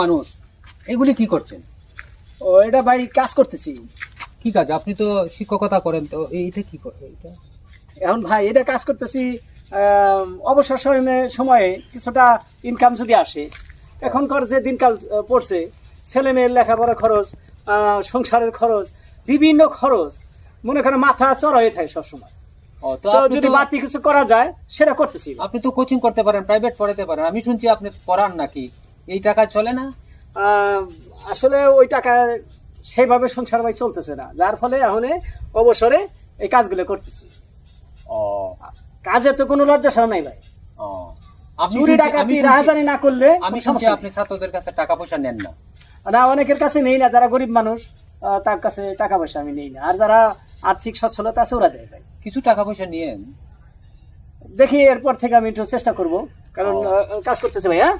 মানুষ এগুলি কি করছেন? ও এটা ভাই কাজ করতেছি। কি কাজ? আপনি তো শিক্ষকতা করেন, তো এইটা কি করে এটা? এখন ভাই এটা কাজ করতেছি অবসর সময়ে কিছুটা ইনকাম যদি আসে। এখনকার যে দিনকাল পড়ছে, ছেলে মেয়ের লেখাপড়া খরচ, সংসারের খরচ, বিভিন্ন খরচ, মনে করেন মাথা চড়া হয়ে থাকে সবসময়। তো তো আপনি যদি তো বাড়তি কিছু করা যায় সেটা করতেছি। আপনি তো কোচিং করতে পারেন, প্রাইভেট পড়াতে পারেন। আমি শুনছি আপনি পড়ান নাকি? এই টাকা চলে না? আসলে ওই টাকা সেইভাবে সংসার ভাই চলতেছে না, যার ফলে এখন অবসরে এই কাজগুলো করতেছি। ও কাজে তো কোনো লজ্জা সরম নাই ভাই। ও আমি চুরি শুনছি- ডাকাতি আমি শুনছি- রাহাজানি না করলে আমি কোনো শুনছি সমস্যা আপনি ছাত্রদের কাছে টাকা পয়সা নেন না। নেই। না, অনেকের কাছে নেই না, যারা গরিব মানুষ তার কাছে টাকা পয়সা আমি নেই না। আর যারা আর্থিক সচ্ছলতা আছে ওরা দেয় ভাই। কিছু টাকা পয়সা নিয়েন। দেখি এরপর থেকে আমি একটু চেষ্টা করব, কারণ কাজ করতেছে ভাই। হ্যাঁ।